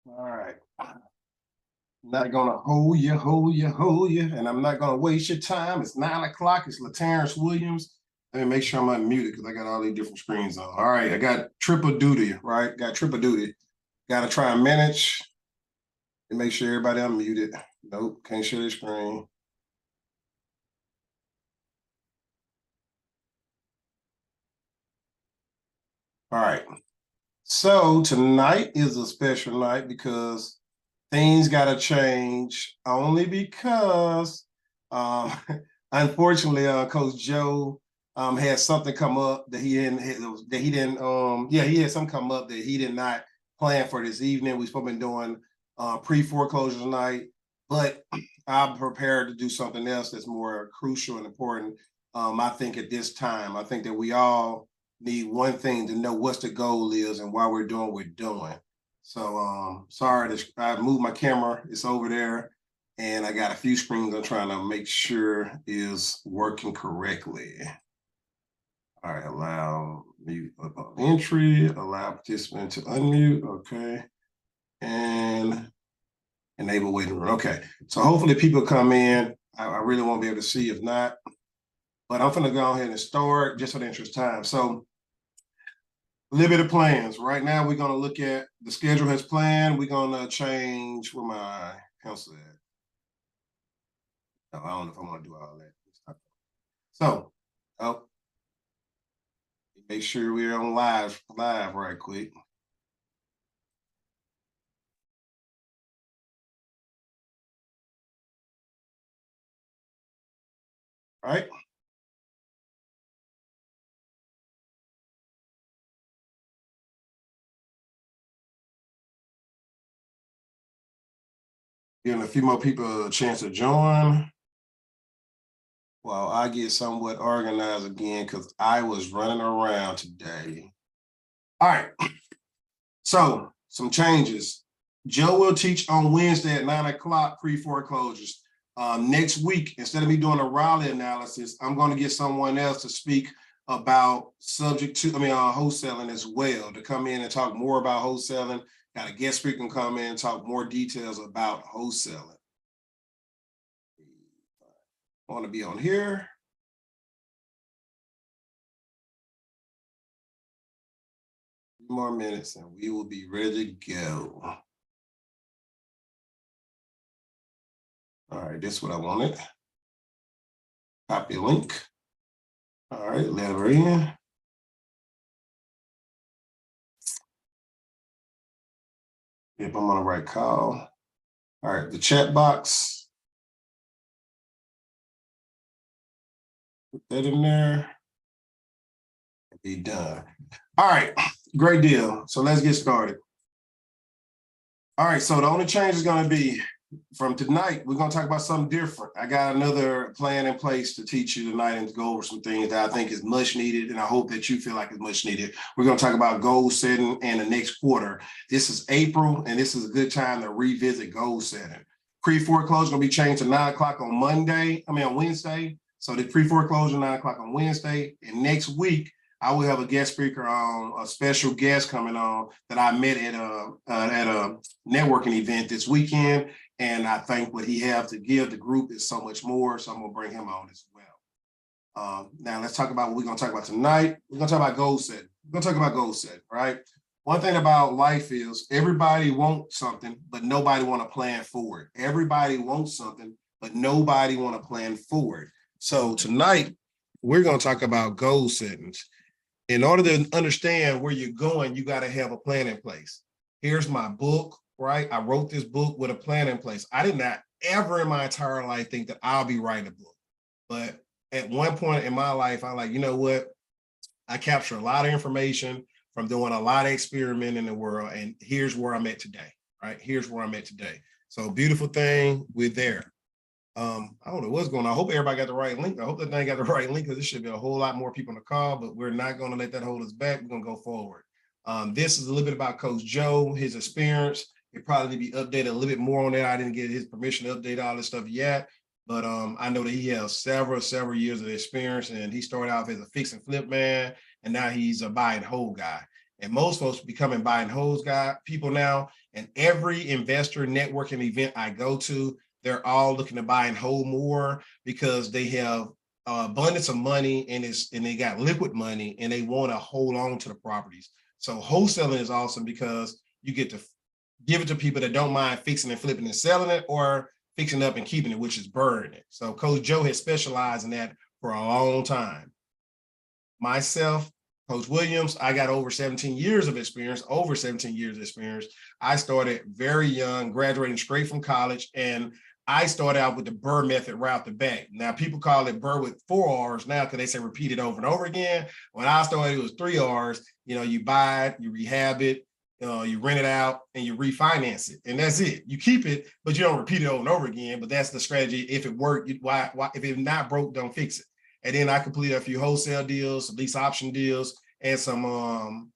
All right. Not gonna hold you, and I'm not gonna waste your time. It's 9 o'clock. It's LaTerrence Williams. Let me make sure I'm unmuted because I got all these different screens on. All right, I got triple duty, right? Got triple duty. Got to try and manage and make sure everybody unmuted. Nope, can't share the screen. All right. So tonight is a special night because things got to change only because, um, unfortunately, Coach Joe had something come up that he didn't, he had something come up that he did not plan for this evening. We're supposed to be doing pre-foreclosure night, but I'm prepared to do something else that's more crucial and important. I think at this time, I think that we all need one thing to know what's the goal is and why we're doing what we're doing. So sorry, I moved my camera. It's over there, and I got a few screens I'm trying to make sure is working correctly. All right, allow mute entry, allow participant to unmute. Okay, and enable waiting room. Okay, so hopefully people come in. I really won't be able to see if not, but I'm gonna go ahead and start just for the interest of time. So a little bit of plans. Right now, we're going to look at the schedule has planned. We're going to change where my pencil at. No, I don't know if I want to do all that. So, make sure we're on live right quick. All right. Giving a few more people a chance to join while I get somewhat organized again because I was running around today. All right. So, some changes. Joe will teach on Wednesday at 9 o'clock pre-foreclosures. Next week, instead of me doing a Raleigh analysis, I'm going to get someone else to speak about wholesaling as well, to come in and talk more about wholesaling. Got a guest speaker can come in and talk more details about wholesaling. I want to be on here. More minutes and we will be ready to go. All right, this is what I wanted. Copy link. All right, let her in. If I'm on the right call. All right, the chat box. Put that in there. Be done. All right, great deal. So let's get started. All right, so the only change is going to be from tonight, we're going to talk about something different. I got another plan in place to teach you tonight and to go over some things that I think is much needed, and I hope that you feel like it's much needed. We're going to talk about goal setting and the next quarter. This is April, and this is a good time to revisit goal setting. Pre-foreclosure is going to be changed to 9 o'clock on Wednesday. So the pre-foreclosure 9 o'clock on Wednesday, and next week, I will have a guest speaker on, a special guest coming on that I met at a networking event this weekend. And I think what he has to give the group is so much more. So I'm going to bring him on as well. Now let's talk about what we're going to talk about tonight. We're going to talk about goal setting. We're going to talk about goal setting, right? One thing about life is everybody wants something, but nobody want to plan for it. Everybody wants something, but nobody want to plan for it. So tonight, we're going to talk about goal settings. In order to understand where you're going, you got to have a plan in place. Here's my book, right? I wrote this book with a plan in place. I did not ever in my entire life think that I'll be writing a book. But at one point in my life, I'm like, you know what? I capture a lot of information from doing a lot of experimenting in the world. And here's where I'm at today, right? Here's where I'm at today. So beautiful thing, we're there. I don't know what's going on. I hope everybody got the right link. I hope that they got the right link because there should be a whole lot more people on the call, but we're not going to let that hold us back. We're going to go forward. This is a little bit about Coach Joe, his experience. It probably be updated a little bit more on that. I didn't get his permission to update all this stuff yet, but I know that he has several years of experience, and he started off as a fix and flip man, and now he's a buy and hold guy. And most folks becoming buy and hold guy people now And every investor networking event I go to, they're all looking to buy and hold more because they have abundance of money and they got liquid money and they want to hold on to the properties. So wholesaling is awesome because you get to give it to people that don't mind fixing and flipping and selling it, or fixing up and keeping it, which is burning it. So Coach Joe has specialized in that for a long time. Myself, Coach Williams, I got over 17 years of experience, I started very young, graduating straight from college, and I started out with the Burr method right off the bat. Now, people call it Burr with 4 R's now because they say repeat it over and over again. When I started, it was 3 R's. You know, you buy it, you rehab it, you rent it out, and you refinance it. And that's it. You keep it, but you don't repeat it over and over again. But that's the strategy. If it worked, why if it's not broke, don't fix it. And then I completed a few wholesale deals, some lease option deals, and some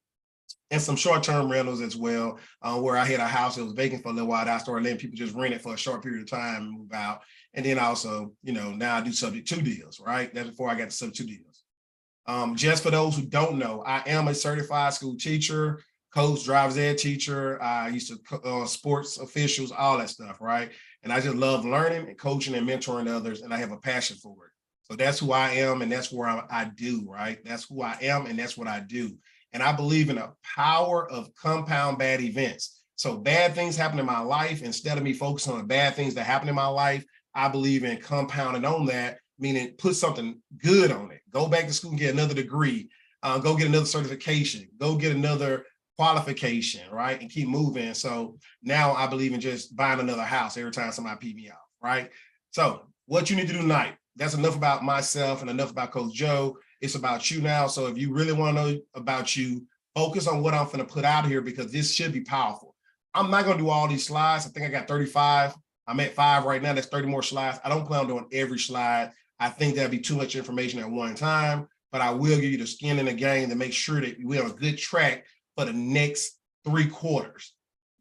short-term rentals as well, where I had a house that was vacant for a little while. I started letting people just rent it for a short period of time and move out. And then also, now I do subject to deals, right? That's before I got to subject to deals. Just for those who don't know, I am a certified school teacher, coach, driver's ed teacher. I used to sports officials, all that stuff, right? And I just love learning and coaching and mentoring others, and I have a passion for it. So that's who I am, and that's where I do, right? That's who I am, and that's what I do. And I believe in the power of compound bad events. So bad things happen in my life. Instead of me focusing on the bad things that happen in my life, I believe in compounding on that, meaning put something good on it. Go back to school and get another degree. Go get another certification. Go get another qualification, right? And keep moving. So now I believe in just buying another house every time somebody pee me off, right? So what you need to do tonight, that's enough about myself and enough about Coach Joe. It's about you now. So if you really want to know about you, focus on what I'm going to put out here, because this should be powerful. I'm not going to do all these slides. I think I got 35. I'm at 5 right now. That's 30 more slides. I don't plan on doing every slide. I think that'd be too much information at one time, but I will give you the skin in the game to make sure that we have a good track for the next 3 quarters.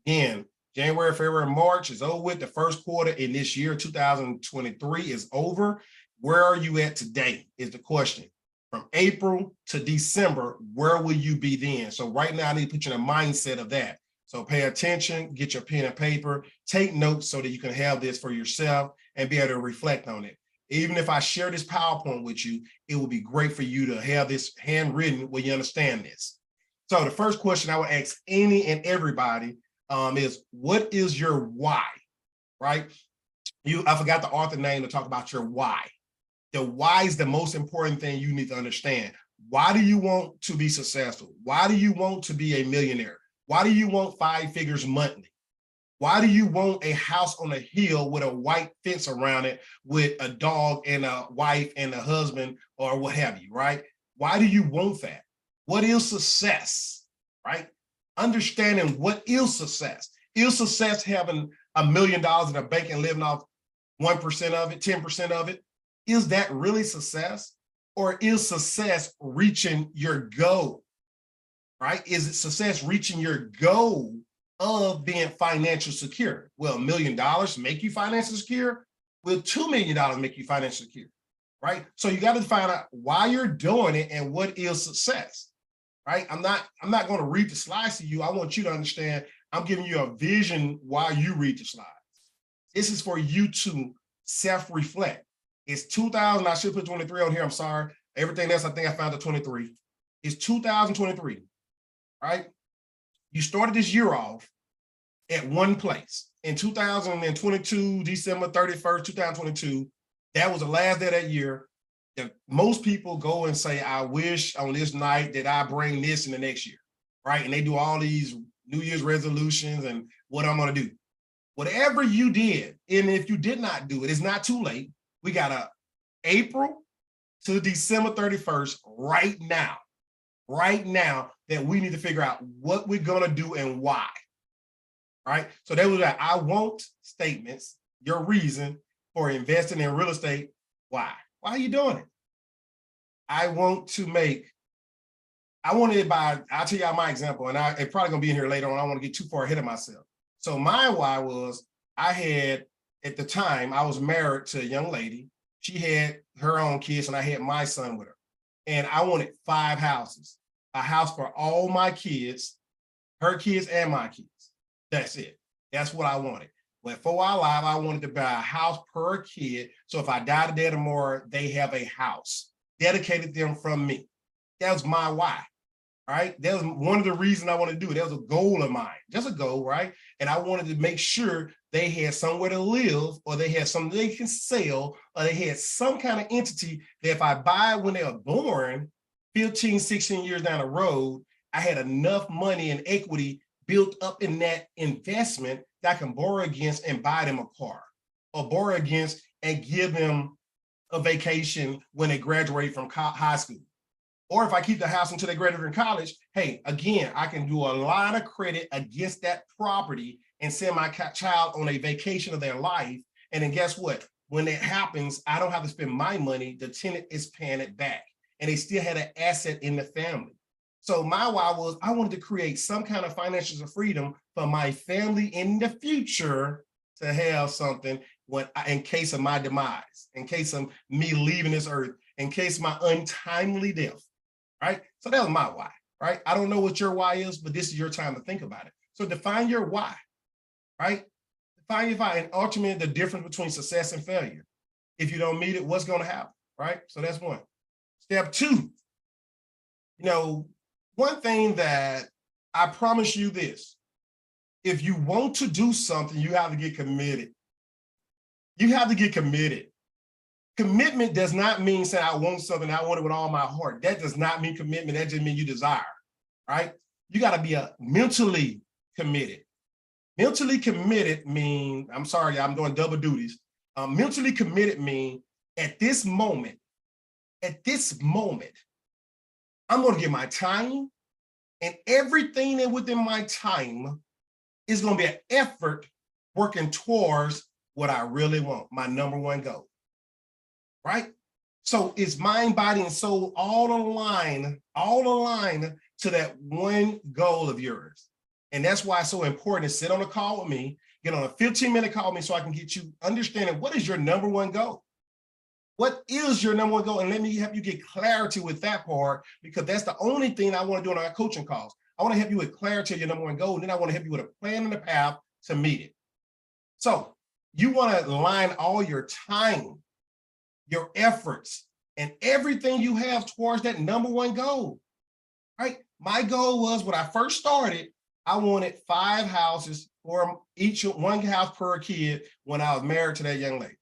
Again, January, February, March is over with. The first quarter in this year, 2023, is over. Where are you at today is the question. From April to December, where will you be then? So right now, I need to put you in a mindset of that. So pay attention, get your pen and paper, take notes so that you can have this for yourself and be able to reflect on it. Even if I share this PowerPoint with you, it will be great for you to have this handwritten where you understand this. So the first question I would ask any and everybody is, what is your why, right? I forgot the author name to talk about your why. The why is the most important thing you need to understand. Why do you want to be successful? Why do you want to be a millionaire? Why do you want 5 figures monthly? Why do you want a house on a hill with a white fence around it with a dog and a wife and a husband or what have you, right? Why do you want that? What is success, right? Understanding what is success. Is success having $1 million in a bank and living off 1% of it, 10% of it? Is that really success? Or is success reaching your goal, right? Is it success reaching your goal of being financially secure? Will $1 million make you financially secure? Will $2 million make you financially secure, right? So you got to find out why you're doing it and what is success, right? I'm not going to read the slides to you. I want you to understand I'm giving you a vision while you read the slides. This is for you to self-reflect. It's 2000. I should put 23 on here. I'm sorry. Everything else, I think I found the 23. It's 2023, right? You started this year off at one place. In 2022, December 31st, 2022, that was the last day of that year. Most people go and say, I wish on this night that I bring this in the next year, right? And they do all these New Year's resolutions and what I'm going to do. Whatever you did, and if you did not do it, it's not too late. We got a April to December 31st right now that we need to figure out what we're going to do and why, right? So that was that I want statements, your reason for investing in real estate. Why are you doing it? I'll tell y'all my example, and it's probably going to be in here later on. I don't want to get too far ahead of myself. So my why was, at the time, I was married to a young lady. She had her own kids and I had my son with her. And I wanted 5 houses, a house for all my kids, her kids and my kids. That's it. That's what I wanted. When before I live, I wanted to buy a house per kid. So if I die today or tomorrow, they have a house dedicated them from me. That was my why. Right? That was one of the reasons I wanted to do it. That was a goal of mine, just a goal, right? And I wanted to make sure they had somewhere to live, or they had something they can sell, or they had some kind of entity that if I buy when they were born, 15, 16 years down the road, I had enough money and equity built up in that investment that I can borrow against and buy them a car, or borrow against and give them a vacation when they graduate from high school. Or if I keep the house until they graduate from college, hey, again, I can do a lot of credit against that property and send my child on a vacation of their life. And then guess what? When that happens, I don't have to spend my money. The tenant is paying it back. And they still had an asset in the family. So my why was I wanted to create some kind of financial freedom for my family in the future to have something when in case of my demise, in case of me leaving this earth, in case of my untimely death. Right? So that was my why, right? I don't know what your why is, but this is your time to think about it. So define your why, right? Define your why, and ultimately the difference between success and failure. If you don't meet it, what's going to happen, right? So that's one. Step two, one thing that I promise you this, if you want to do something, you have to get committed. You have to get committed. Commitment does not mean saying I want something, I want it with all my heart. That does not mean commitment. That just means you desire, right? You got to be mentally committed. Mentally committed mean, I'm sorry, I'm doing double duties. Mentally committed mean at this moment, I'm going to give my time, and everything that within my time is going to be an effort working towards what I really want, my number one goal. Right? So it's mind, body, and soul all aligned to that one goal of yours. And that's why it's so important to sit on a call with me, get on a 15-minute call with me so I can get you understanding what is your number one goal. What is your number one goal? And let me help you get clarity with that part, because that's the only thing I want to do on our coaching calls. I want to help you with clarity of your number one goal, and then I want to help you with a plan and a path to meet it. So you want to align all your time, your efforts, and everything you have towards that number one goal, right? My goal was when I first started, I wanted 5 houses for each one house per kid when I was married to that young lady.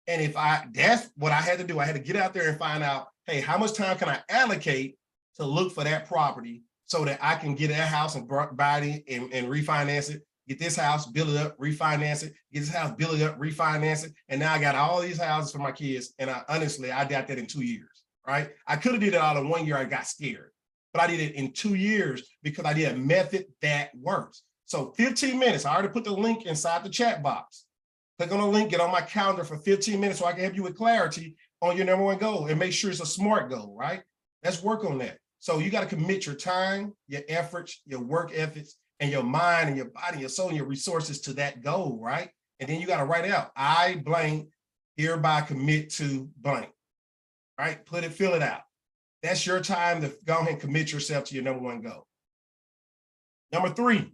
And that's what I had to do. I had to get out there and find out, hey, how much time can I allocate to look for that property so that I can get that house and buy it and refinance it. Get this house, build it up, refinance it, get this house, build it up, refinance it. And now I got all these houses for my kids. And honestly, I did that in 2 years, right? I could have did it all in 1 year. I got scared, but I did it in 2 years because I did a method that works. So 15 minutes, I already put the link inside the chat box. Click on the link, get on my calendar for 15 minutes so I can help you with clarity on your number one goal and make sure it's a SMART goal, right? Let's work on that. So you got to commit your time, your efforts, your work ethics, and your mind and your body, your soul, and your resources to that goal, right? And then you got to write it out. I blank, hereby commit to blank, right? Fill it out. That's your time to go ahead and commit yourself to your number one goal. Number 3,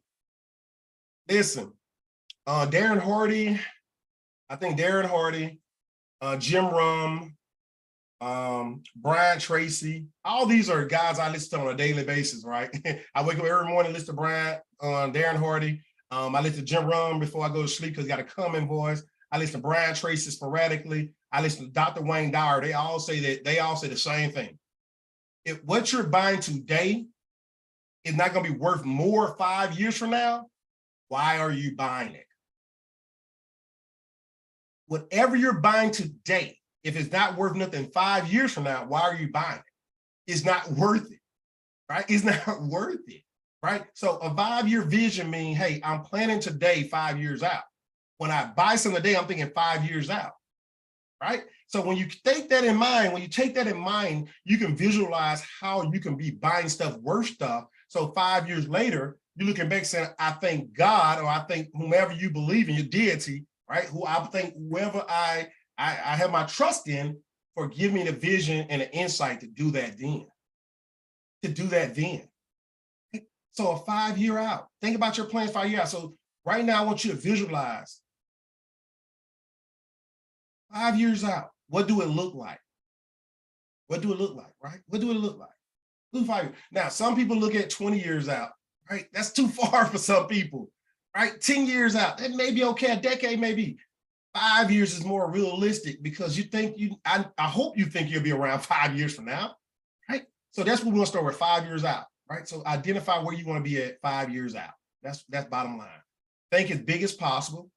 listen, Darren Hardy, Jim Rum, Brian Tracy, all these are guys I listen to on a daily basis, right? I wake up every morning, listen to Darren Hardy. I listen to Jim Rum before I go to sleep because he got a calming voice. I listen to Brian Tracy sporadically. I listen to Dr. Wayne Dyer. They all say the same thing. If what you're buying today is not going to be worth more 5 years from now, why are you buying it? Whatever you're buying today, if it's not worth nothing 5 years from now, why are you buying it? It's not worth it, right? It's not worth it, right? So a 5-year vision means, hey, I'm planning today 5 years out. When I buy something today, I'm thinking 5 years out, right? So when you take that in mind, you can visualize how you can be buying stuff, worth stuff. So 5 years later, you're looking back saying, I thank God, or I thank whomever you believe in, your deity, right? Whoever I have my trust in for giving me the vision and the insight to do that then. So a 5 year out, think about your plans 5 years out. So right now, I want you to visualize 5 years out. What do it look like? What do it look like, right? What do it look like? 5 years. Now, some people look at 20 years out, right? That's too far for some people, right? 10 years out, that may be okay. A decade, maybe. 5 years is more realistic because you think I hope you think you'll be around 5 years from now, right? So that's what we want to start with, 5 years out, right? So identify where you want to be at 5 years out. That's bottom line. Think as big as possible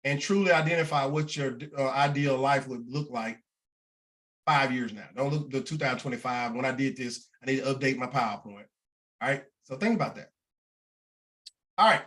and truly identify what your ideal life would look like 5 years now. Don't look to 2025. When I did this, I need to update my PowerPoint. All right. So think about that. All right.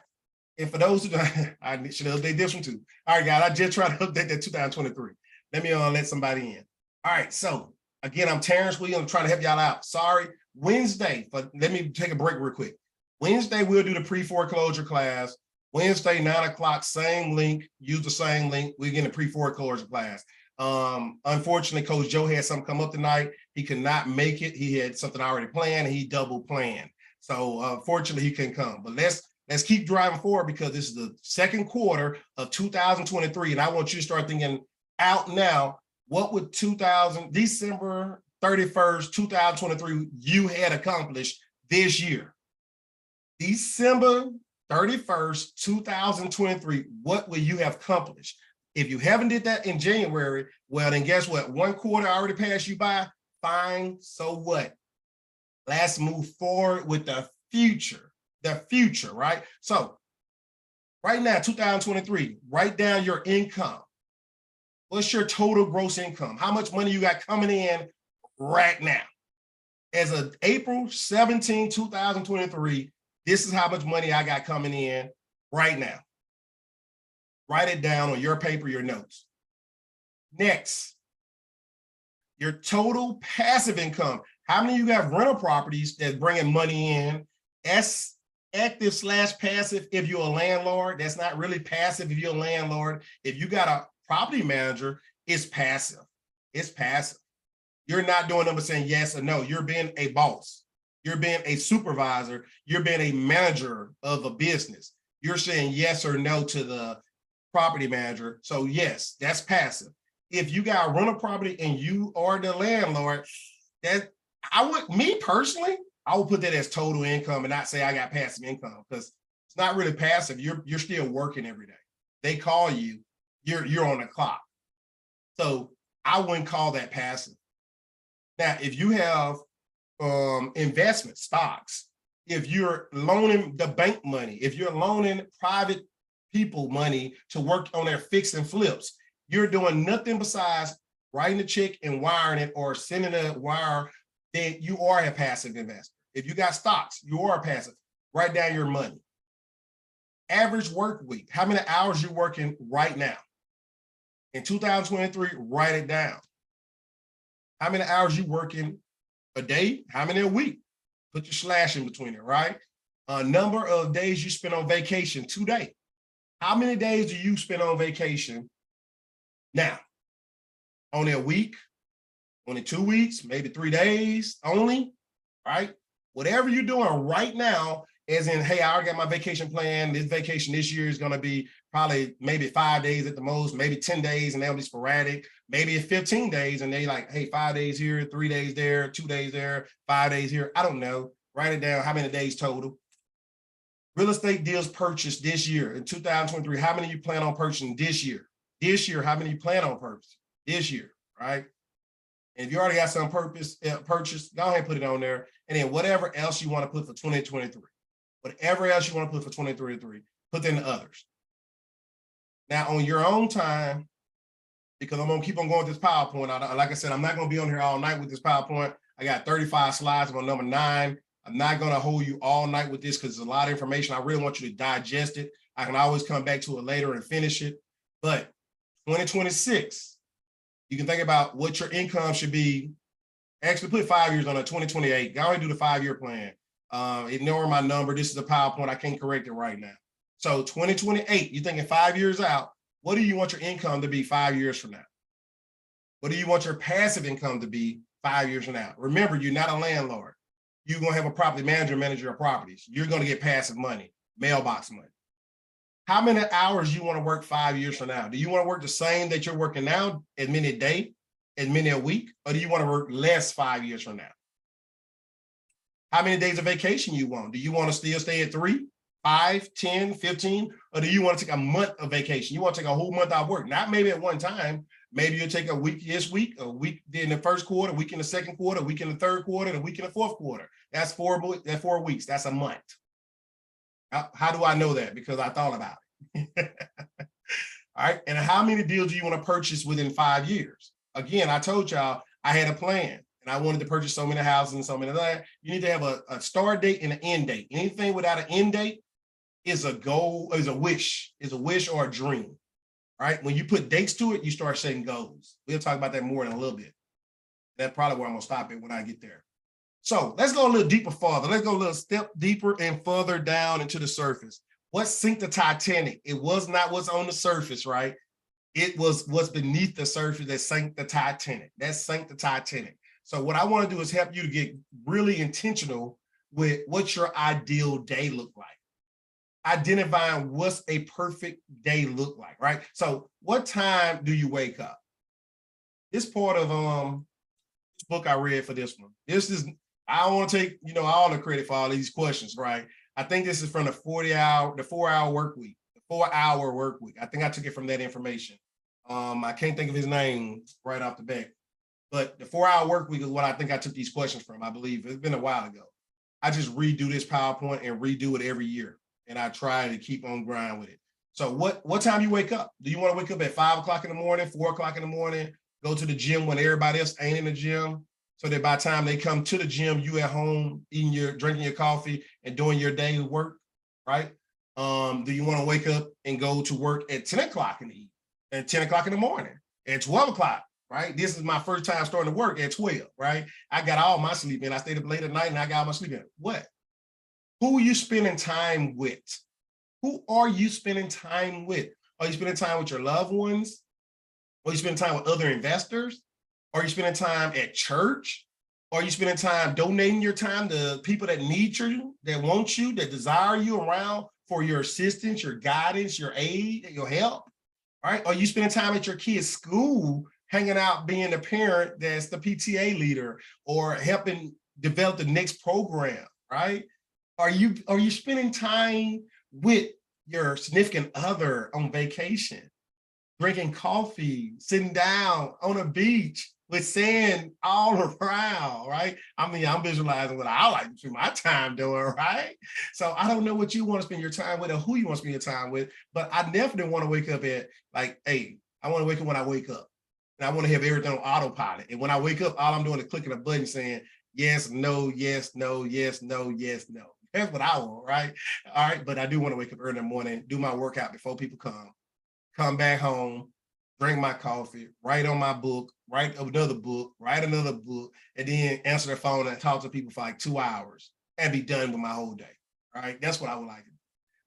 And for those who I should update this one too. All right, guys, I just tried to update that 2023. Let me let somebody in. All right. So again, I'm Terrence Williams. I'm trying to help y'all out. Sorry. Wednesday, but let me take a break real quick. Wednesday, we'll do the pre-foreclosure class. Wednesday, 9 o'clock, same link. Use the same link. We're getting a pre-foreclosure class. Unfortunately, Coach Joe had something come up tonight. He could not make it. He had something already planned. And he double planned. So unfortunately, he couldn't come. But let's keep driving forward because this is the second quarter of 2023. And I want you to start thinking out now, what would December 31st, 2023, you had accomplished this year? December 31st, 2023, what will you have accomplished? If you haven't did that in January, well, then guess what? One quarter already passed you by. Fine. So what? Let's move forward with the future, right? So right now, 2023, write down your income. What's your total gross income? How much money you got coming in right now? As of April 17, 2023, this is how much money I got coming in right now. Write it down on your paper, your notes. Next, your total passive income. How many of you got rental properties that's bringing money in? That's active/passive if you're a landlord. That's not really passive if you're a landlord. If you got a property manager, it's passive. It's passive. You're not doing them but saying yes or no. You're being a boss. You're being a supervisor. You're being a manager of a business. You're saying yes or no to the property manager. So yes, that's passive. If you got a rental property and you are the landlord, me personally, I would put that as total income and not say I got passive income because it's not really passive. You're still working every day. They call you, you're on the clock. So I wouldn't call that passive. Now, if you have investment stocks, if you're loaning the bank money, if you're loaning private people money to work on their fix and flips, you're doing nothing besides writing a check and wiring it or sending a wire, then you are a passive investor. If you got stocks, you are passive. Write down your money. Average work week, how many hours you're working right now? In 2023, write it down. How many hours you working a day? How many a week? Put your slash in between it, right? Number of days you spend on vacation today. How many days do you spend on vacation now? Only a week, only 2 weeks, maybe 3 days only, right? Whatever you're doing right now, as in, hey, I already got my vacation plan. This vacation this year is going to be probably maybe 5 days at the most, maybe 10 days, and they'll be sporadic. Maybe it's 15 days, and they like, hey, 5 days here, 3 days there, 2 days there, 5 days here. I don't know. Write it down. How many days total? Real estate deals purchased this year in 2023. How many you plan on purchasing this year? This year, how many you plan on purchasing this year, right? And if you already got some purchased, go ahead and put it on there. And then whatever else you want to put for 2023. Whatever else you want to put for 2023, put in the others. Now, on your own time, because I'm going to keep on going with this PowerPoint. Like I said, I'm not going to be on here all night with this PowerPoint. I got 35 slides. I'm on number 9. I'm not going to hold you all night with this because it's a lot of information. I really want you to digest it. I can always come back to it later and finish it. But 2026, you can think about what your income should be. Actually, put 5 years on it, 2028. Go ahead and do the 5-year plan. Ignore my number. This is a PowerPoint. I can't correct it right now. So 2028, you're thinking 5 years out. What do you want your income to be 5 years from now? What do you want your passive income to be 5 years from now? Remember, you're not a landlord. you're going to have a property manager manage your properties. You're going to get passive money, mailbox money. How many hours you want to work 5 years from now? Do you want to work the same that you're working now, as many a day, as many a week, or do you want to work less 5 years from now? How many days of vacation you want? Do you want to still stay at 3, 5, 10, 15, or do you want to take a month of vacation? You want to take a whole month out of work, not maybe at one time. Maybe you'll take a week this week, a week in the first quarter, a week in the second quarter, a week in the third quarter, and a week in the fourth quarter. That's 4 weeks. That's a month. How do I know that? Because I thought about it. All right. And how many deals do you want to purchase within 5 years? Again, I told y'all I had a plan and I wanted to purchase so many houses and so many of that. You need to have a start date and an end date. Anything without an end date is a goal, is a wish or a dream. Right? When you put dates to it, you start setting goals. We'll talk about that more in a little bit. That's probably where I'm gonna stop it when I get there. So let's go a little deeper further. Let's go a little step deeper and further down into the surface. What sank the Titanic? It was not what's on the surface, right? It was what's beneath the surface that sank the Titanic. That sank the Titanic. So what I want to do is help you to get really intentional with what your ideal day look like. Identifying what's a perfect day look like, right? So what time do you wake up? This part of this book I read for this one. This is, I don't want to take, all the credit for all these questions, right? I think this is from the 4-hour work week, the 4-hour work week. I think I took it from that information. I can't think of his name right off the bat, but the 4-hour work week is what I think I took these questions from. I believe it's been a while ago. I just redo this PowerPoint and redo it every year. And I try to keep on grind with it. So what time you wake up? Do you want to wake up at 5 o'clock in the morning, 4 o'clock in the morning, go to the gym when everybody else ain't in the gym? So that by the time they come to the gym, you at home drinking your coffee and doing your daily work, right? Do you want to wake up and go to work at 10 o'clock in the evening, at 10 o'clock in the morning, at 12 o'clock, right? This is my first time starting to work at 12, right? I got all my sleep in. I stayed up late at night and I got all my sleep in. What? Who are you spending time with? Who are you spending time with? Are you spending time with your loved ones? Are you spending time with other investors? Are you spending time at church? Are you spending time donating your time to people that need you, that want you, that desire you around for your assistance, your guidance, your aid, your help? All right? Are you spending time at your kid's school, hanging out, being a parent that's the PTA leader or helping develop the next program, right? Are you spending time with your significant other on vacation, drinking coffee, sitting down on a beach with sand all around, right? I mean, I'm visualizing what I like to spend my time doing, right? So I don't know what you want to spend your time with or who you want to spend your time with, but I definitely want to wake up at hey, I want to wake up when I wake up. And I want to have everything on autopilot. And when I wake up, all I'm doing is clicking a button saying, yes, no, yes, no, yes, no, yes, no. That's what I want, right? All right, but I do want to wake up early in the morning, do my workout before people come back home, drink my coffee, write on my book, write another book, and then answer the phone and talk to people for like 2 hours and be done with my whole day, right? That's what I would like to do.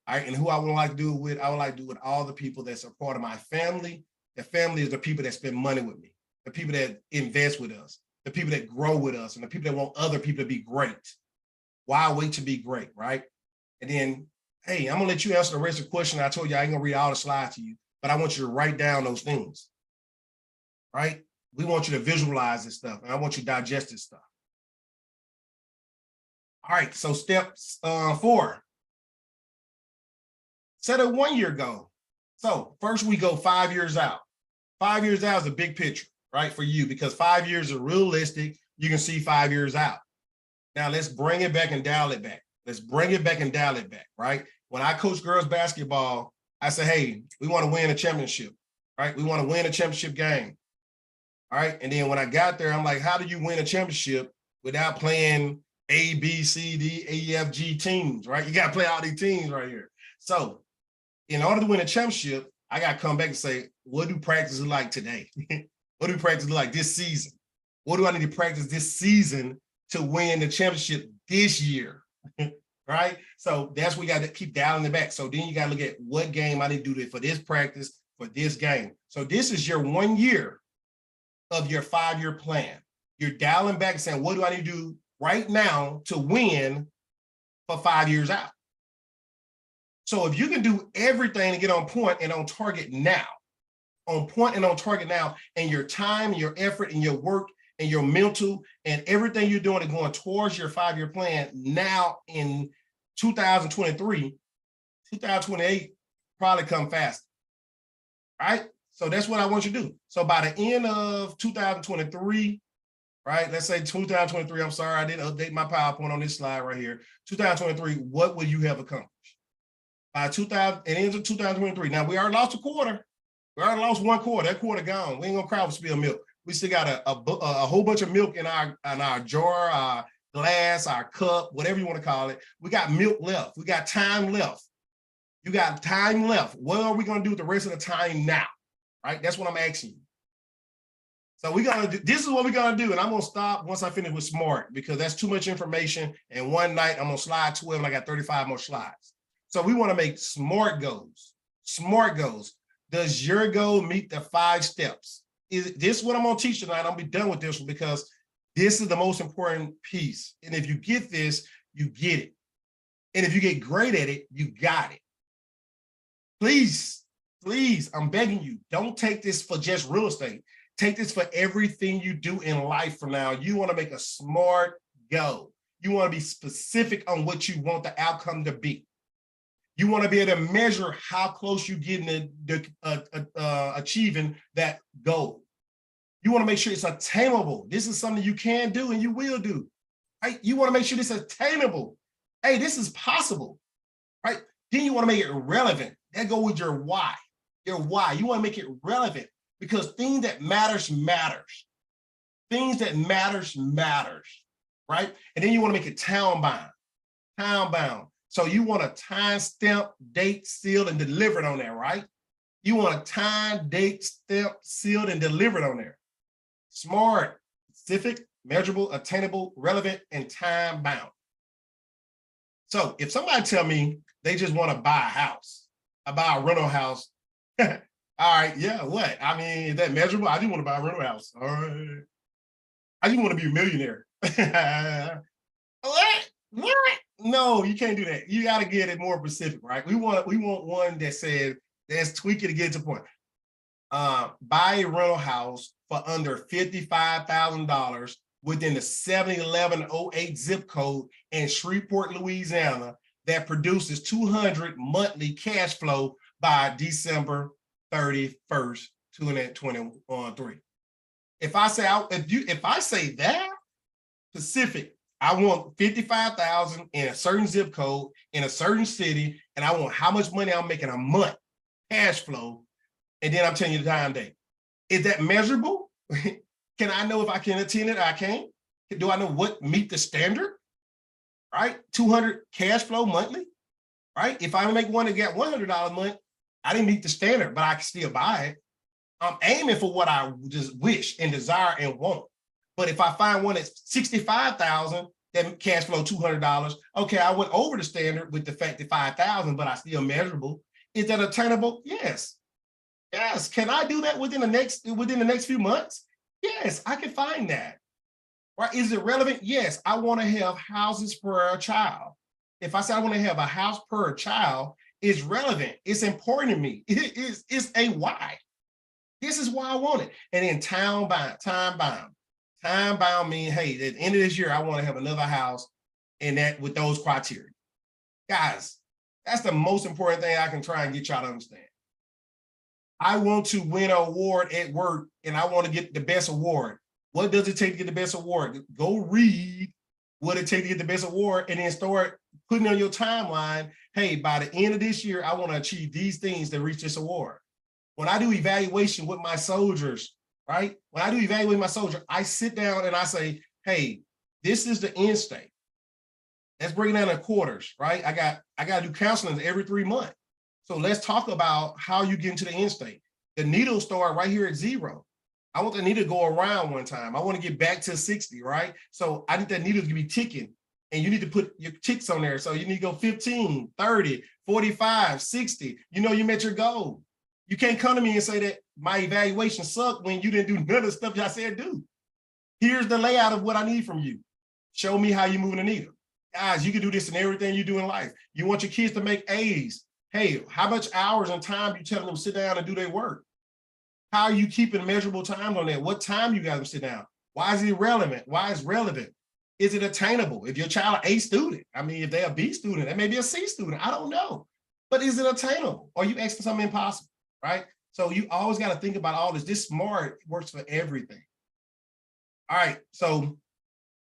All right, and who I would like to do it with, I would like to do it with all the people that's a part of my family. The family is the people that spend money with me, the people that invest with us, the people that grow with us, and the people that want other people to be great. Why wait to be great, right? And then, hey, I'm gonna let you answer the rest of the question. I told you I ain't gonna read all the slides to you, but I want you to write down those things, right? We want you to visualize this stuff, and I want you to digest this stuff. All right, so step 4. Set a 1-year goal. So first we go 5 years out. 5 years out is a big picture, right, for you, because 5 years are realistic. You can see 5 years out. Now let's bring it back and dial it back. Right? When I coach girls basketball, I say, hey, we want to win a championship, right? We want to win a championship game. All right. And then when I got there, I'm like, how do you win a championship without playing A, B, C, D, E, F, G teams, right? You got to play all these teams right here. So in order to win a championship, I got to come back and say, what do practice look like today? What do practice look like this season? What do I need to practice this season to win the championship this year, right? So that's where you got to keep dialing it back. So then you got to look at what game I need to do for this practice, for this game. So this is your 1 year of your 5-year plan. You're dialing back and saying, what do I need to do right now to win for 5 years out. So if you can do everything to get on point and on target now, on point and on target now, and your time, and your effort, and your work, and your mental, and everything you're doing is going towards your 5-year plan now in 2023, 2028 probably come faster, right? So that's what I want you to do. So by the end of 2023, right? Let's say 2023, I'm sorry, I didn't update my PowerPoint on this slide right here. 2023, what will you have accomplished? By 2000, and into 2023. Now we already lost a quarter. We already lost one quarter. That quarter gone. We ain't gonna cry for spilled milk. We still got a whole bunch of milk in our jar, our glass, our cup, whatever you want to call it. We got milk left. We got time left. You got time left. What are we gonna do with the rest of the time now? Right? That's what I'm asking you. So we're gonna do, this is what we're gonna do, and I'm gonna stop once I finish with SMART because that's too much information. And one night I'm on slide 12 and I got 35 more slides. So we want to make SMART goals. SMART goals. Does your goal meet the 5 steps? Is this what I'm gonna teach tonight? I'm gonna be done with this one because this is the most important piece. And if you get this, you get it. And if you get great at it, you got it. Please, please, I'm begging you, don't take this for just real estate. Take this for everything you do in life from now. You want to make a SMART goal. You want to be specific on what you want the outcome to be. You want to be able to measure how close you get to achieving that goal. You want to make sure it's attainable. This is something you can do and you will do. Right? You want to make sure this is attainable. Hey, this is possible. Right? Then you want to make it relevant. That go with your why. Your why. You want to make it relevant because things that matters. Things that matters. Right? And then you want to make it time bound. So you want a time stamp, date, sealed, and delivered on there, right? You want a time, date, stamp, sealed, and delivered on there. SMART, specific, measurable, attainable, relevant, and time bound. So if somebody tell me they just want to buy a house, I buy a rental house, all right, yeah, what? I mean, is that measurable? I just want to buy a rental house. All right. I just want to be a millionaire. What? No, you can't do that. You got to get it more specific, right? We want one that says, let's tweak it to get to the point. Buy a rental house for under $55,000 within the 71108 zip code in Shreveport, Louisiana that produces 200 monthly cash flow by December 31st, 2023. If I say that specific, I want 55,000 in a certain zip code in a certain city, and I want how much money I'm making a month, cash flow, and then I'm telling you the time date. Is that measurable? Can I know if I can attend it or I can't? Do I know what meet the standard? Right? 200 cash flow monthly, right? If I make one that get $100 a month, I didn't meet the standard, but I can still buy it. I'm aiming for what I just wish and desire and want. But if I find one that's 65,000 that cash flow $200, okay, I went over the standard with the fact that 5,000, but I still measurable. Is that attainable? Yes. Yes. Can I do that within the next few months? Yes, I can find that. Right? Is it relevant? Yes. I want to have houses per child. If I say I want to have a house per child, it's relevant. It's important to me. It's a why. This is why I want it. And then time bound. Time bound means, hey, at the end of this year, I want to have another house and that with those criteria. Guys, that's the most important thing I can try and get y'all to understand. I want to win an award at work and I want to get the best award. What does it take to get the best award? Go read what it takes to get the best award and then start putting on your timeline, hey, by the end of this year, I want to achieve these things to reach this award. When I do evaluation with my soldiers, right? When I do evaluate my soldier, I sit down and I say, hey, this is the end state. Let's break it down in quarters, right? I got to do counseling every 3 months. So let's talk about how you get into the end state. The needle start right here at 0. I want the needle to go around one time. I want to get back to 60, right? So I need that needle to be ticking and you need to put your ticks on there. So you need to go 15, 30, 45, 60. You know, you met your goal. You can't come to me and say that my evaluation sucked when you didn't do none of the stuff I said do. Here's the layout of what I need from you. Show me how you moving the needle. Guys, you can do this in everything you do in life. You want your kids to make A's. Hey, how much hours and time you telling them to sit down and do their work? How are you keeping measurable time on that? What time you got them sit down? Why is it relevant? Why is relevant? Is it attainable? If your child an A student, I mean, if they're a B student, they may be a C student, I don't know. But is it attainable? Or are you asking something impossible, right? So you always got to think about all this. This SMART works for everything. All right, so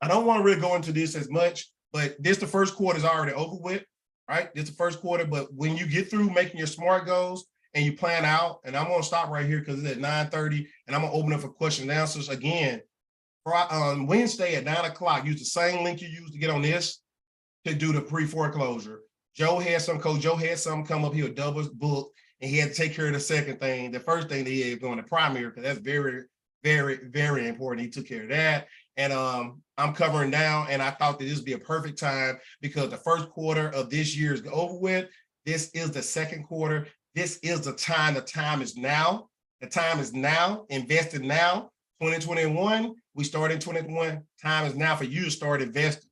I don't want to really go into this as much, but this the first quarter is already over with, right? This the first quarter, but when you get through making your SMART goals and you plan out, and I'm going to stop right here because it's at 9:30, and I'm going to open up for questions and answers again. On Wednesday at 9 o'clock, use the same link you used to get on this to do the pre-foreclosure. Joe had some come up here, double book, and he had to take care of the second thing. The first thing that he had going to primary, because that's very, very, very important. He took care of that. And I'm covering down, and I thought that this would be a perfect time because the first quarter of this year is over with. This is the second quarter. This is the time. The time is now. The time is now. Invested now. 2021, we started in 2021. Time is now for you to start investing.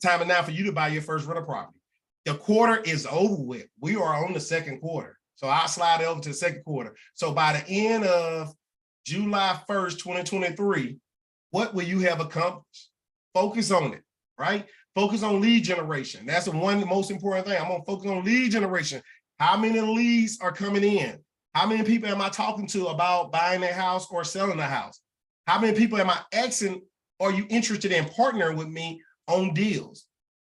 The time is now for you to buy your first rental property. The quarter is over with. We are on the second quarter. So I'll slide it over to the second quarter. So by the end of July 1st, 2023, what will you have accomplished? Focus on it, right? Focus on lead generation. That's the one most important thing. I'm going to focus on lead generation. How many leads are coming in? How many people am I talking to about buying a house or selling a house? How many people am I asking, are you interested in partnering with me on deals?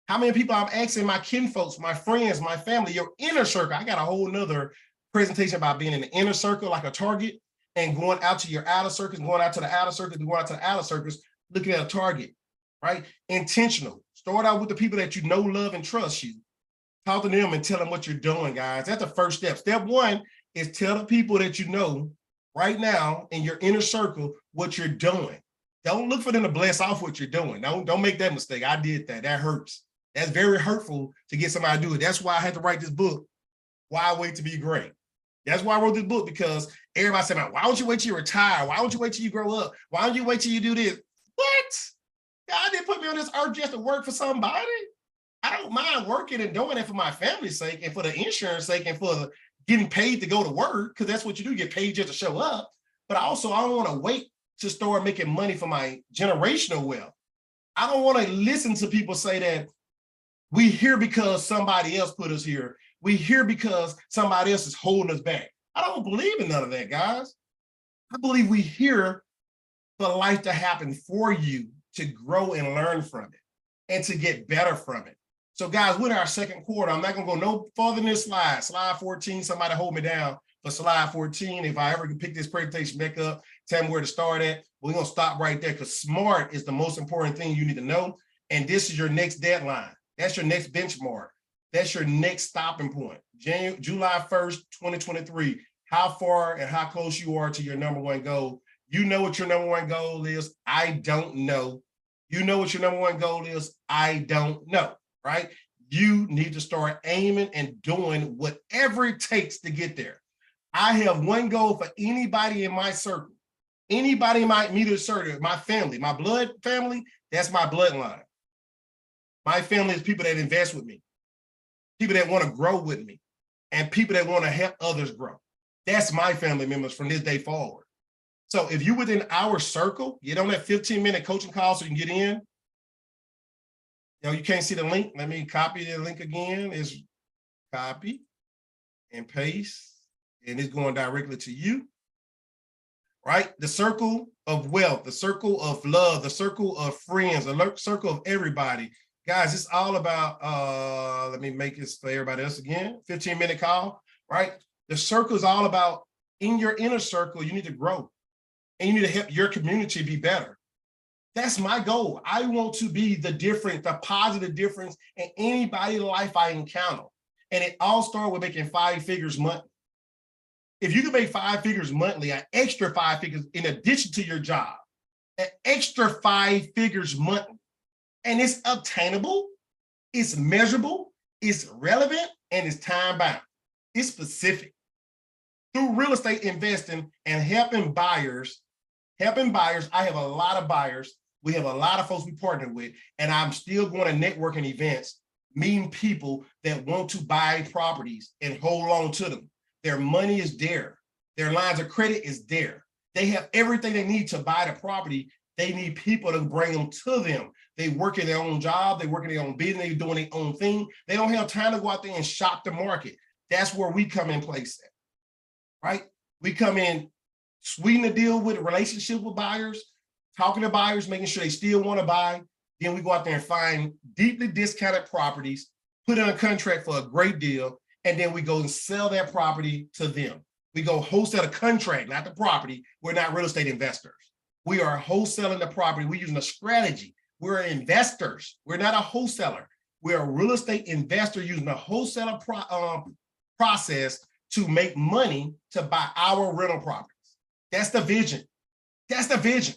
How many people I'm asking my kinfolks, my friends, my family, your inner circle? I got a whole nother presentation about being in the inner circle like a target, and going out to your outer circles, going out to the outer circles, and going out to the outer circles, looking at a target, right? Intentional. Start out with the people that you know, love, and trust you. Talk to them and tell them what you're doing, guys. That's the first step. Step one is tell the people that you know right now in your inner circle what you're doing. Don't look for them to bless off what you're doing. Don't make that mistake. I did that. That hurts. That's very hurtful to get somebody to do it. That's why I had to write this book, Why Wait to Be Great. That's why I wrote this book, because everybody said, why don't you wait till you retire? Why don't you wait till you grow up? Why don't you wait till you do this? What? God didn't put me on this earth just to work for somebody. I don't mind working and doing it for my family's sake and for the insurance sake and for getting paid to go to work, because that's what you do, get paid just to show up. But also, I don't want to wait to start making money for my generational wealth. I don't want to listen to people say that we here because somebody else put us here. We here because somebody else is holding us back. I don't believe in none of that, guys. I believe we here for life to happen for you, to grow and learn from it and to get better from it. So guys, we're in our second quarter. I'm not gonna go no further than this slide. Slide 14, somebody hold me down for slide 14. If I ever can pick this presentation back up, tell me where to start at. We're gonna stop right there, because SMART is the most important thing you need to know. And this is your next deadline. That's your next benchmark. That's your next stopping point. July 1st, 2023, how far and how close you are to your number one goal. You know what your number one goal is. I don't know. You know what your number one goal is. I don't know, right? You need to start aiming and doing whatever it takes to get there. I have one goal for anybody in my circle. Anybody in my immediate circle, my family, my blood family, that's my bloodline. My family is people that invest with me, people that want to grow with me, and people that want to help others grow. That's my family members from this day forward. So if you're within our circle, get on that 15-minute coaching call so you can get in. You know, you can't see the link. Let me copy the link again. It's copy and paste, and it's going directly to you, right? The circle of wealth, the circle of love, the circle of friends, the circle of everybody. Guys, it's all about, let me make this for everybody else again, 15-minute call, right? The circle is all about, in your inner circle, you need to grow, and you need to help your community be better. That's my goal. I want to be the difference, the positive difference in anybody's life I encounter. And it all starts with making 5 figures monthly. If you can make 5 figures monthly, an extra 5 figures in addition to your job, an extra 5 figures monthly, and it's obtainable, it's measurable, it's relevant, and it's time bound. It's specific. Through real estate investing and helping buyers, I have a lot of buyers We have a lot of folks we partner with, and I'm still going to networking events, meeting people that want to buy properties and hold on to them. Their money is there. Their lines of credit is there. They have everything they need to buy the property. They need people to bring them to them. They work in their own job. They work in their own business. They're doing their own thing. They don't have time to go out there and shop the market. That's where we come in place at, right? We come in, sweeten the deal with a relationship with buyers, talking to buyers, making sure they still want to buy. Then we go out there and find deeply discounted properties, put in a contract for a great deal, and then we go and sell that property to them. We go wholesale a contract, not the property. We're not real estate investors. We are wholesaling the property. We're using a strategy. We're investors. We're not a wholesaler. We're a real estate investor using a wholesaler process to make money to buy our rental properties. That's the vision. That's the vision.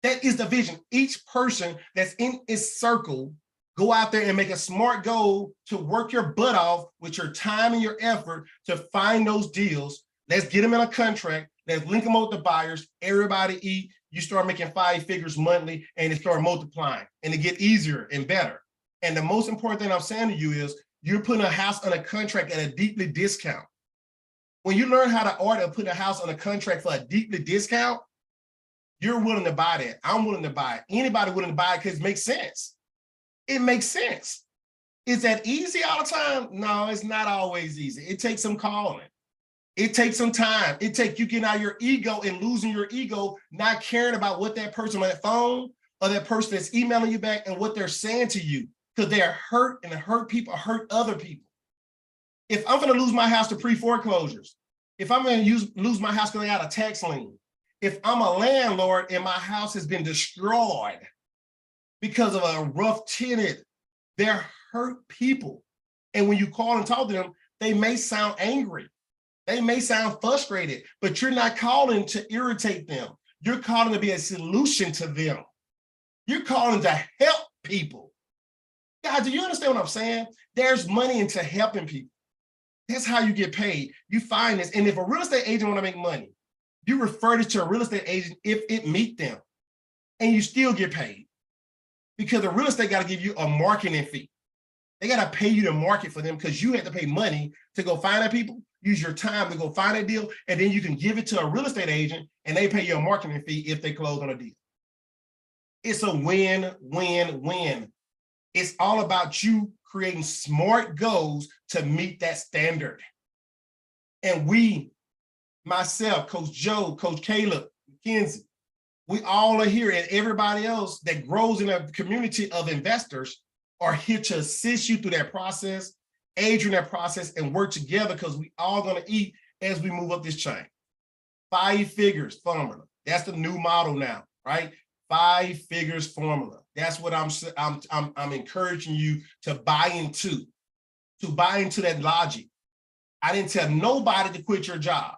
That is the vision. Each person that's in its circle, go out there and make a smart goal to work your butt off with your time and your effort to find those deals. Let's get them in a contract. Let's link them up with the buyers. Everybody eat. You start making 5 figures monthly, and it start multiplying, and it get easier and better. And the most important thing I'm saying to you is you're putting a house on a contract at a deeply discount. When you learn how to order put a house on a contract for a deeply discount, you're willing to buy that. I'm willing to buy it. Anybody willing to buy it because it makes sense. It makes sense. Is that easy all the time? No, it's not always easy. It takes some calling. It takes some time. It takes you getting out of your ego and losing your ego, not caring about what that person on that phone or that person that's emailing you back and what they're saying to you, because they're hurt, and hurt people hurt other people. If I'm going to lose my house to pre-foreclosures, if I'm going to lose my house because I got a tax lien, if I'm a landlord and my house has been destroyed because of a rough tenant, they're hurt people. And when you call and talk to them, they may sound angry. They may sound frustrated, but you're not calling to irritate them. You're calling to be a solution to them. You're calling to help people. Guys, do you understand what I'm saying? There's money into helping people. That's how you get paid. You find this. And if a real estate agent want to make money, you refer this to a real estate agent if it meet them, and you still get paid, because the real estate got to give you a marketing fee. They got to pay you to market for them, because you have to pay money to go find that people, use your time to go find a deal, and then you can give it to a real estate agent and they pay you a marketing fee if they close on a deal. It's a win, win, win. It's all about you creating smart goals to meet that standard. And we, myself, Coach Joe, Coach Caleb, Mackenzie, we all are here, and everybody else that grows in a community of investors are here to assist you through that process, aid you in that process, and work together, because we all going to eat as we move up this chain. 5 figures formula. That's the new model now, right? 5 figures formula. That's what I'm encouraging you to buy into that logic. I didn't tell nobody to quit your job.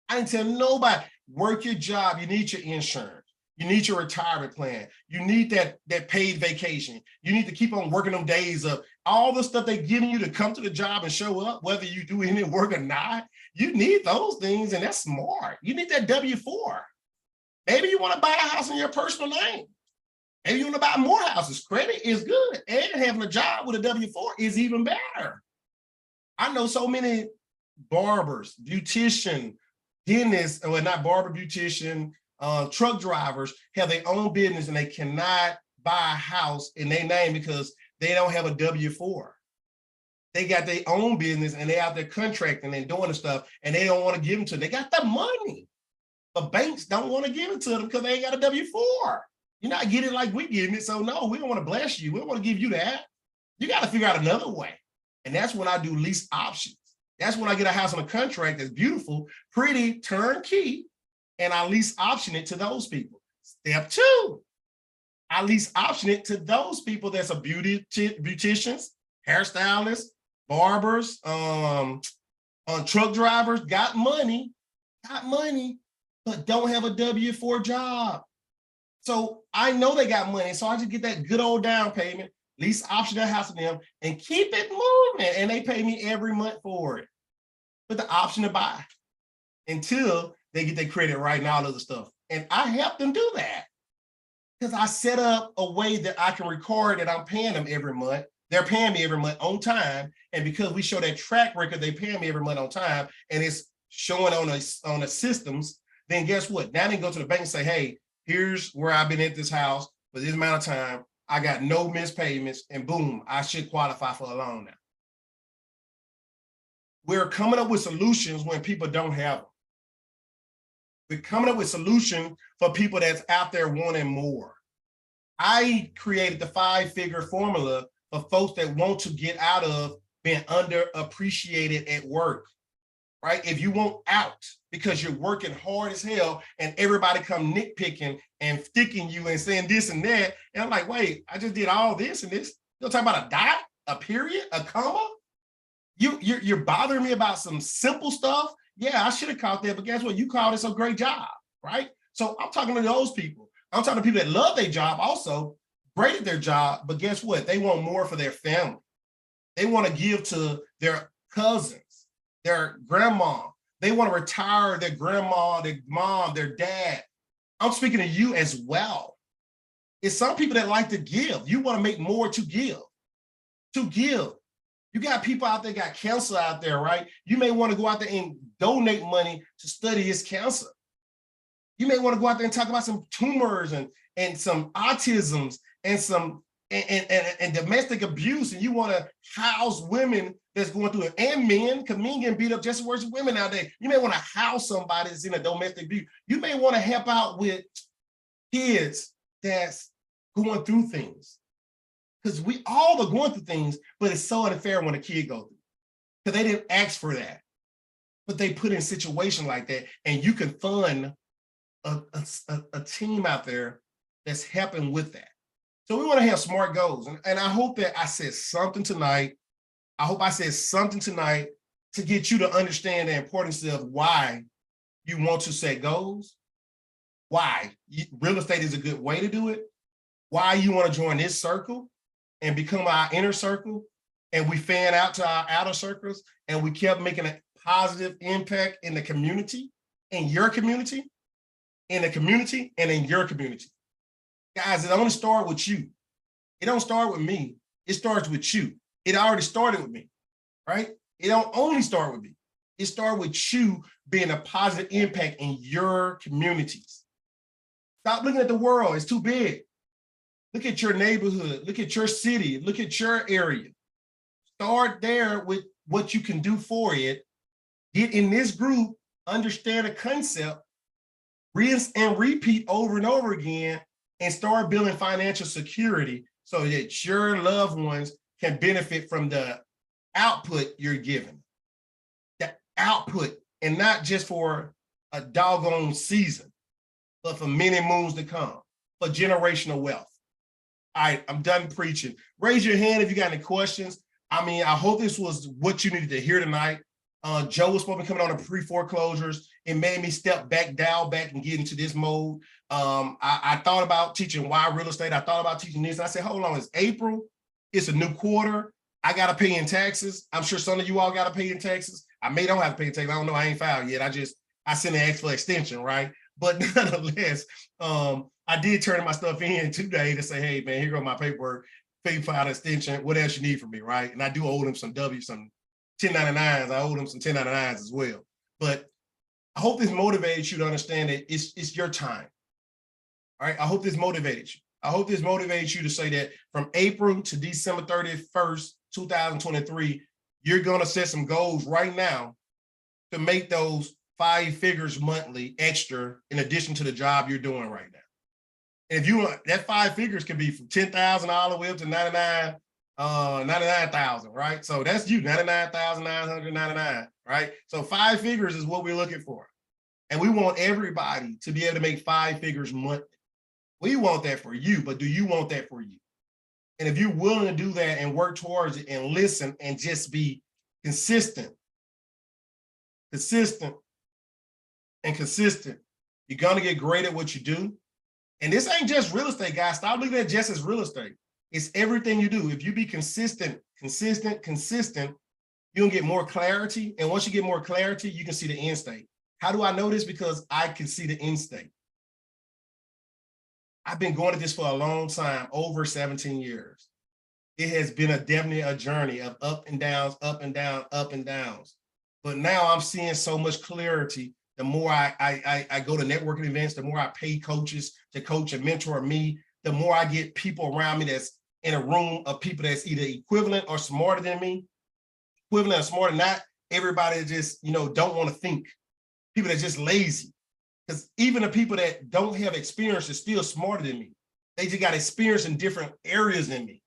I didn't tell nobody, work your job. You need your insurance. You need your retirement plan. You need that paid vacation. You need to keep on working them days of all the stuff they're giving you to come to the job and show up, whether you do any work or not. You need those things, and that's smart. You need that W-4. Maybe you want to buy a house in your personal name. Maybe you want to buy more houses. Credit is good, and having a job with a W-4 is even better. I know so many barbers, beautician, dentists, well, not barber, beautician, truck drivers have their own business, and they cannot buy a house in their name because they don't have a W-4. They got their own business, and they out there contracting and doing the stuff, and they don't want to give them to them. They got the money, but banks don't want to give it to them because they ain't got a W-4. You're not getting it like we getting it, so no, we don't want to bless you. We don't want to give you that. You got to figure out another way, and that's when I do lease options. That's when I get a house on a contract that's beautiful, pretty, turnkey, and I lease option it to those people. Step 2, I lease option it to those people that's a beauticians, hairstylists, barbers, truck drivers, got money, but don't have a W-4 job. So I know they got money, so I just get that good old down payment, lease option that house to them, and keep it moving, and they pay me every month for it with the option to buy until they get their credit right and all other stuff. And I help them do that. Because I set up a way that I can record that I'm paying them every month. They're paying me every month on time. And because we show that track record, they pay me every month on time, and it's showing on the systems, then guess what? Now they can go to the bank and say, hey, here's where I've been at this house for this amount of time. I got no missed payments, and boom, I should qualify for a loan now. We're coming up with solutions when people don't have them. We're coming up with solutions for people that's out there wanting more. I created the 5-figure formula for folks that want to get out of being underappreciated at work, right? If you want out because you're working hard as hell and everybody come nitpicking and sticking you and saying this and that, and I'm like, wait, I just did all this and this. You're talking about a dot, a period, a comma? You're bothering me about some simple stuff? Yeah, I should have caught that, but guess what? You called it a great job, right? So I'm talking to those people. I'm talking to people that love their job also, great at their job, but guess what? They want more for their family. They want to give to their cousins, their grandma. They want to retire their grandma, their mom, their dad. I'm speaking to you as well. It's some people that like to give. You want to make more to give. To give. You got people out there, got cancer out there, right? You may want to go out there and donate money to study his cancer. You may want to go out there and talk about some tumors and some autisms and some and domestic abuse, and you want to house women that's going through it, and men, because men getting beat up just as worse as women nowadays. You may want to house somebody that's in a domestic abuse. You may want to help out with kids that's going through things. Because we all are going through things, but it's so unfair when a kid goes through. Because they didn't ask for that. But they put in a situation like that, and you can fund a team out there that's helping with that. So we want to have smart goals. And I hope that I said something tonight. I hope I said something tonight to get you to understand the importance of why you want to set goals, why real estate is a good way to do it, why you want to join this circle and become our inner circle, and we fan out to our outer circles, and we kept making a positive impact in the community, in your community, in the community, and in your community. Guys, it only starts with you. It don't start with me. It starts with you. It already started with me, right? It don't only start with me. It started with you being a positive impact in your communities. Stop looking at the world. It's too big. Look at your neighborhood. Look at your city. Look at your area. Start there with what you can do for it. Get in this group, understand the concept, rinse and repeat over and over again, and start building financial security so that your loved ones can benefit from the output you're giving. The output, and not just for a doggone season, but for many moons to come, for generational wealth. All right, I'm done preaching. Raise your hand if you got any questions. I mean, I hope this was what you needed to hear tonight. Joe was supposed to be coming on the pre-foreclosures. It made me step back, dial back, and get into this mode. I thought about teaching why real estate. I thought about teaching this. I said, hold on, it's April. It's a new quarter. I got to pay in taxes. I'm sure some of you all got to pay in taxes. I may don't have to pay in taxes. I don't know. I ain't filed yet. I sent an ask for extension, right? But nonetheless, I did turn my stuff in today to say, hey, man, here go my paperwork, pay file extension, what else you need from me, right? And I do owe them some 1099s. I owe them some 1099s as well. But I hope this motivates you to understand that it's your time. All right. I hope this motivated you. I hope this motivates you to say that from April to December 31st, 2023, you're going to set some goals right now to make those 5 figures monthly extra in addition to the job you're doing right now. And if you want, that 5 figures can be from $10,000 all the way up to 99,000, right? So that's you, 99,999, right? So 5 figures is what we're looking for. And we want everybody to be able to make 5 figures monthly. We want that for you, but do you want that for you? And if you're willing to do that and work towards it and listen and just be consistent, and consistent, you're going to get great at what you do. And this ain't just real estate, guys. Stop looking at it just as real estate. It's everything you do. If you be consistent, you're going to get more clarity. And once you get more clarity, you can see the end state. How do I know this? Because I can see the end state. I've been going at this for a long time, over 17 years. It has been definitely a journey of up and downs, up and down, up and downs. But now I'm seeing so much clarity. The more I go to networking events, the more I pay coaches to coach and mentor me, the more I get people around me that's in a room of people that's either equivalent or smarter than me. Equivalent or smarter, not everybody just, don't want to think. People that just lazy. Because even the people that don't have experience are still smarter than me. They just got experience in different areas than me.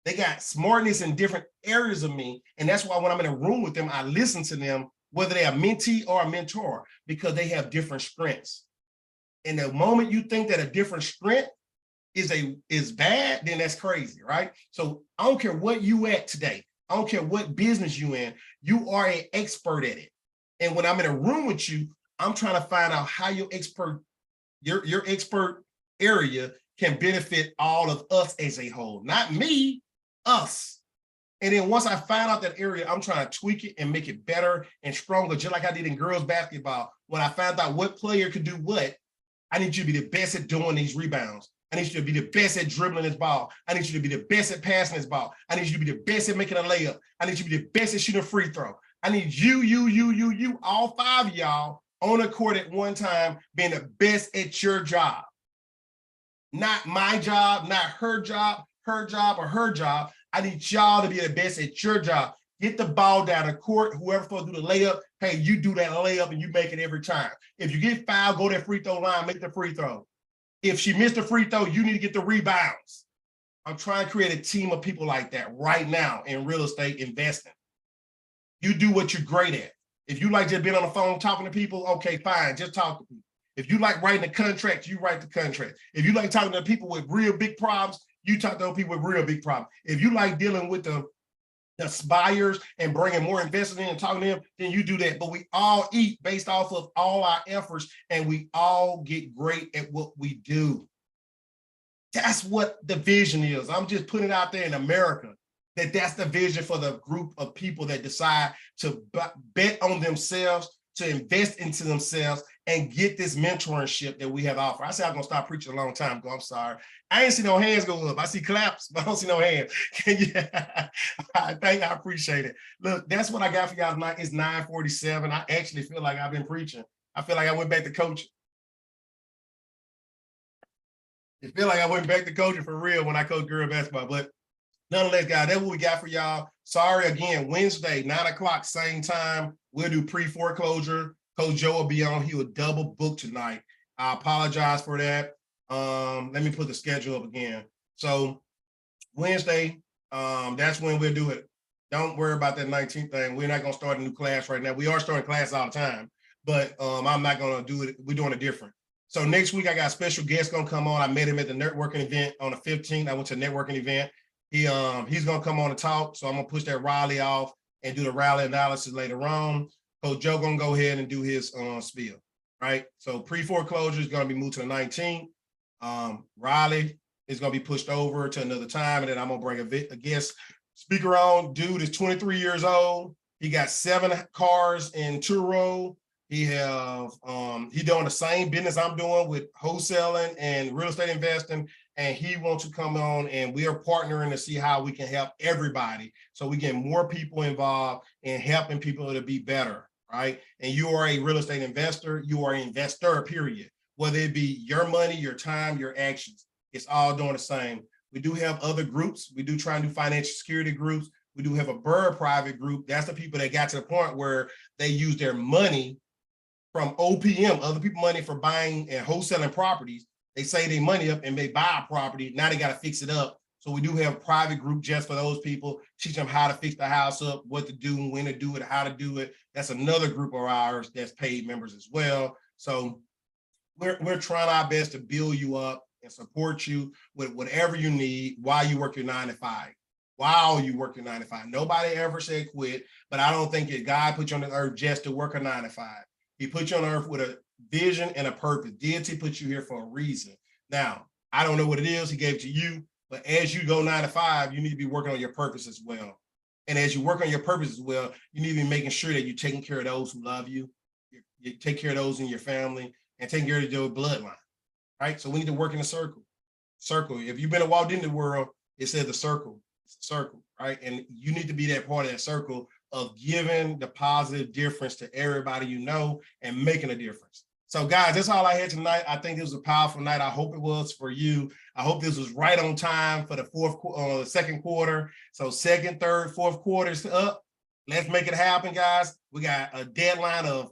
They got smartness in different areas of me. And that's why when I'm in a room with them, I listen to them, whether they're a mentee or a mentor, because they have different strengths. And the moment you think that a different strength is bad, then that's crazy, right? So I don't care what you at today. I don't care what business you in. You are an expert at it. And when I'm in a room with you, I'm trying to find out how your expert area can benefit all of us as a whole, not me, us. And then once I find out that area, I'm trying to tweak it and make it better and stronger, just like I did in girls basketball. When I found out what player could do what, I need you to be the best at doing these rebounds. I need you to be the best at dribbling this ball. I need you to be the best at passing this ball. I need you to be the best at making a layup. I need you to be the best at shooting a free throw. I need you, all 5 of y'all on a court at one time, being the best at your job. Not my job, not her job, or her job. I need y'all to be the best at your job. Get the ball down the court, whoever's supposed to do the layup, hey, you do that layup and you make it every time. If you get fouled, go to that free throw line, make the free throw. If she missed the free throw, you need to get the rebounds. I'm trying to create a team of people like that right now in real estate investing. You do what you're great at. If you like just being on the phone talking to people, okay, fine, just talk to people. If you like writing the contract, you write the contract. If you like talking to people with real big problems, you talk to those people with real big problems. If you like dealing with the buyers and bringing more investors in and talking to them, then you do that. But we all eat based off of all our efforts, and we all get great at what we do. That's what the vision is. I'm just putting it out there in America, that's the vision for the group of people that decide to bet on themselves, to invest into themselves, and get this mentorship that we have offered. I said I'm gonna stop preaching a long time ago. I'm sorry. I ain't see no hands go up. I see claps, but I don't see no hands. I appreciate it. Look, that's what I got for y'all tonight. It's 9:47. I actually feel like I've been preaching. I feel like I went back to coaching. I feel like I went back to coaching for real when I coached girl basketball. But nonetheless, guys, that's what we got for y'all. Sorry again, Wednesday, 9 o'clock, same time. We'll do pre-foreclosure. Coach Joe will be on. He will double book tonight. I apologize for that. Let me put the schedule up again. So Wednesday, that's when we'll do it. Don't worry about that 19th thing. We're not going to start a new class right now. We are starting class all the time, but I'm not going to do it. We're doing it different. So next week, I got a special guest going to come on. I met him at the networking event on the 15th. I went to a networking event. He's going to come on and talk. So I'm going to push that Raleigh off and do the Raleigh analysis later on. Coach Joe going to go ahead and do his spiel, right? So pre-foreclosure is going to be moved to the 19th. Raleigh is going to be pushed over to another time, and then I'm going to bring a guest speaker on. Dude is 23 years old. He got 7 cars in Turo. He doing the same business I'm doing with wholesaling and real estate investing, and he wants to come on, and we are partnering to see how we can help everybody so we get more people involved in helping people to be better, right? And you are a real estate investor, you are an investor, period. Whether it be your money, your time, your actions, it's all doing the same. We do have other groups. We do try and do financial security groups. We do have a Bird private group. That's the people that got to the point where they use their money from OPM, other people money for buying and wholesaling properties. They save their money up and they buy a property. Now they got to fix it up. So we do have a private group just for those people, teach them how to fix the house up, what to do, when to do it, how to do it. That's another group of ours that's paid members as well. So we're trying our best to build you up and support you with whatever you need while you work your 9 to 5. While you work your 9 to 5. Nobody ever said quit, but I don't think that God put you on the earth just to work a 9 to 5. He put you on earth with a vision and a purpose. Deity put you here for a reason. Now, I don't know what it is he gave to you, but as you go 9 to 5, you need to be working on your purpose as well. And as you work on your purpose as well, you need to be making sure that you're taking care of those who love you, you take care of those in your family, and taking care of your bloodline, right? So we need to work in a circle. circle. If you've been to Walt Disney World, it says the circle. It's a circle, right? And you need to be that part of that circle of giving the positive difference to everybody you know and making a difference. So guys, that's all I had tonight. I think it was a powerful night. I hope it was for you. I hope this was right on time for the second quarter. So second, third, fourth quarters up. Let's make it happen, guys. We got a deadline of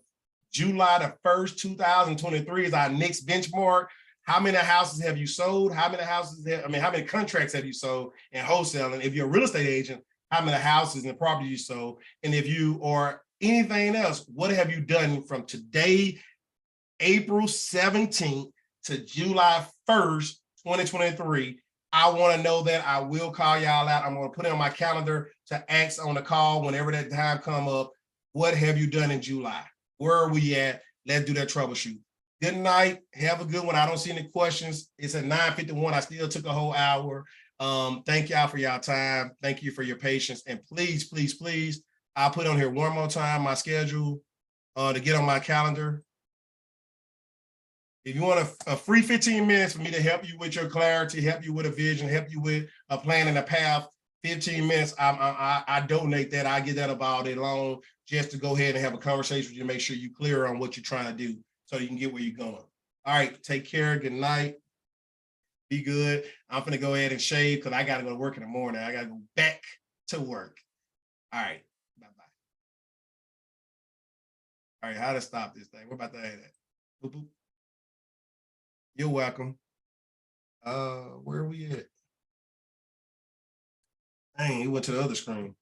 July the 1st, 2023 is our next benchmark. How many houses have you sold? How many contracts have you sold in wholesaling? If you're a real estate agent, how many houses and properties you sold? And if you are anything else, what have you done from today, April 17th to July 1st, 2023? I want to know that. I will call y'all out. I'm going to put it on my calendar to ask on the call whenever that time come up. What have you done in July? Where are we at? Let's do that troubleshoot. Good night. Have a good one. I don't see any questions. It's at 9:51. I still took a whole hour. Thank y'all for y'all time. Thank you for your patience. And please, please, please, I'll put on here one more time my schedule to get on my calendar. If you want a free 15 minutes for me to help you with your clarity, help you with a vision, help you with a plan and a path, 15 minutes, I donate that. I get that about all day long just to go ahead and have a conversation with you to make sure you're clear on what you're trying to do so you can get where you're going. All right, take care. Good night. Be good. I'm going to go ahead and shave because I got to go to work in the morning. I got to go back to work. All right. Bye-bye. All right, how to stop this thing? We're about to add that. Boop, boop. You're welcome. Where are we at? Dang, he went to the other screen.